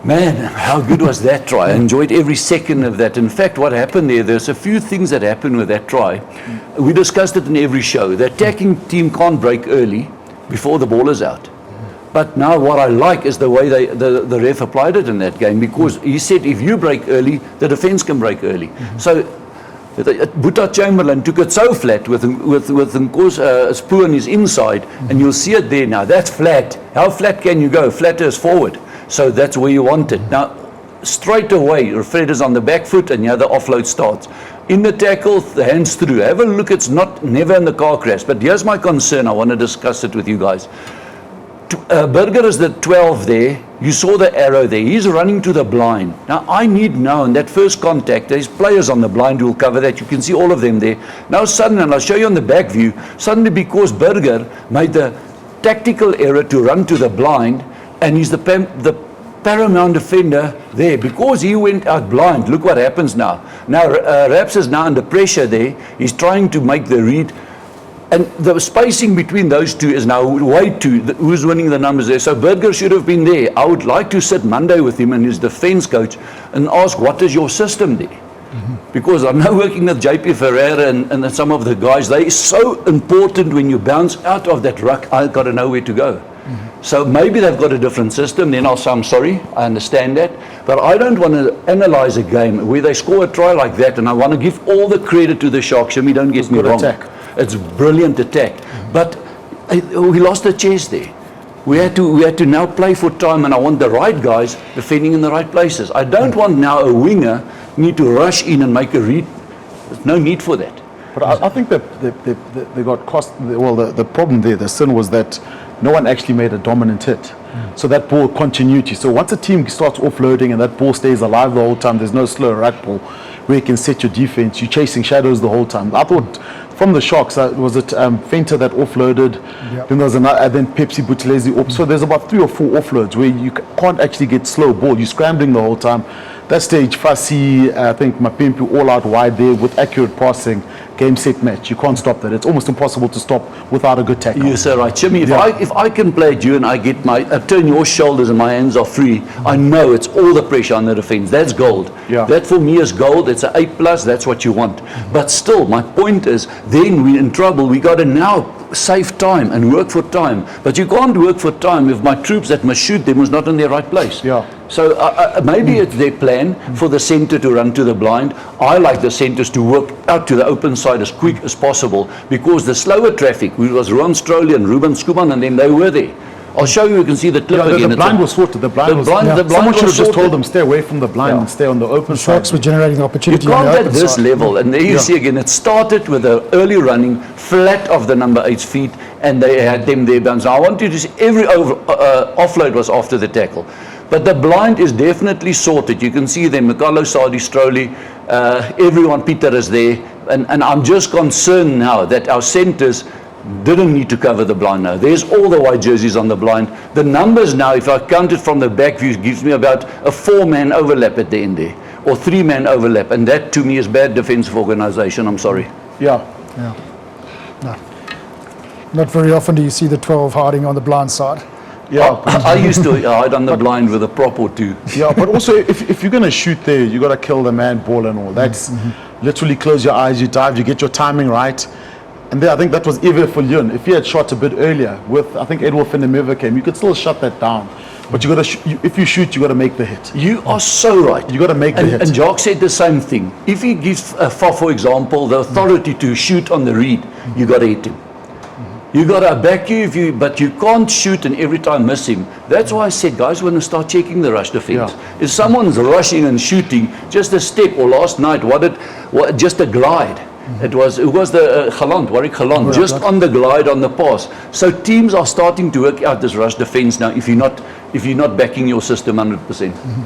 Man, how good was that try? I enjoyed every second of that. In fact, what happened there's a few things that happened with that try. We discussed it in every show. The attacking team can't break early before the ball is out. But now what I like is the way the ref applied it in that game, because he said if you break early, the defense can break early. So Boeta Chamberlain took it so flat with Spoo on his inside, and you'll see it there now. That's flat. How flat can you go? Flatter is forward. So that's where you want it. Now, straight away, Fred is on the back foot, and the offload starts. In the tackle, the hands through. Have a look, it's never in the car crash. But here's my concern. I want to discuss it with you guys. Burger is the 12 there. You saw the arrow there. He's running to the blind. Now, I need now in that first contact, there's players on the blind who will cover that. You can see all of them there. Now, suddenly, and I'll show you on the back view, suddenly because Burger made the tactical error to run to the blind, and he's the paramount defender there, because he went out blind. Look what happens now. Now Raps is now under pressure there. He's trying to make the read, and the spacing between those two is now way too. Who's winning the numbers there? So Burger should have been there. I would like to sit Monday with him and his defense coach and ask, what is your system there? Because I'm now working with JP Ferreira and some of the guys. They're so important when you bounce out of that ruck. I've got to know where to go. So maybe they've got a different system. Then I'll say, I'm sorry, I understand that. But I don't want to analyze a game where they score a try like that, and I want to give all the credit to the Sharks. Shimmi, don't get me wrong. Attack. It's brilliant attack. But we lost the chase there. We had to now play for time, and I want the right guys defending in the right places. I don't want now a winger need to rush in and make a read. There's no need for that. But I think that they got cost. Well, the problem there, the sin was that no one actually made a dominant hit. So that ball continuity. So once a team starts offloading and that ball stays alive the whole time, there's no slow ruck ball where you can set your defense. You're chasing shadows the whole time. I thought from the Sharks, was it Fenter that offloaded? Yep. Then there was another, then Pepsi Buthelezi off. So there's about 3 or 4 offloads where you can't actually get slow ball. You're scrambling the whole time. That stage, Fassi, I think Mapimpi all out wide there with accurate passing, game, set, match. You can't stop that. It's almost impossible to stop without a good tackle. Yes, sir, right. Shimmi, if I can play at you and I get I turn your shoulders and my hands are free, I know it's all the pressure on the defense. That's gold. Yeah. That for me is gold. It's an A+. That's what you want. But still, my point is, then we're in trouble. We got to now save time and work for time. But you can't work for time if my troops that must shoot them was not in their right place. Yeah. So maybe it's their plan for the centre to run to the blind. I like the centres to work out to the open side as quick as possible, because the slower traffic, it was Ron Stroley and Ruben Skuman, and then they were there. I'll show you can see the clip again. The blind was sorted. The blind was sorted. Someone should have just told them, stay away from the blind and stay on the open side. Sharks were generating opportunity. You can't at this level. And there you see again, it started with the early running flat of the number 8's feet, and they had them there bounce. I want you to see every offload was after the tackle. But the blind is definitely sorted. You can see them, Mikalo, Sadi, Stroley, everyone, Peter is there. And I'm just concerned now that our centres didn't need to cover the blind now. There's all the white jerseys on the blind. The numbers now, if I count it from the back view, gives me about a 4-man overlap at the end there, or 3-man overlap. And that to me is bad defensive organisation, I'm sorry. Yeah. No. Not very often do you see the 12 hiding on the blind side. Yeah, I used to hide on the blind with a prop or two. Yeah, but also if you're going to shoot there, you got to kill the man ball and all. That's literally close your eyes, you dive, you get your timing right. And then I think that was Eve for Leon. If he had shot a bit earlier with, I think Edward Finnemeva came, you could still shut that down. But you got to, if you shoot, you got to make the hit. You are so right. You got to make the hit. And Jock said the same thing. If he gives for example, the authority to shoot on the read, you got to hit him. You got to back you, but you can't shoot and every time miss him. That's why I said, guys, we're going to start checking the rush defense. Yeah. If someone's rushing and shooting, just a step, or last night, just a glide. It was the Warwick Galant, just on the glide on the pass. So teams are starting to work out this rush defense now if you're not backing your system 100%.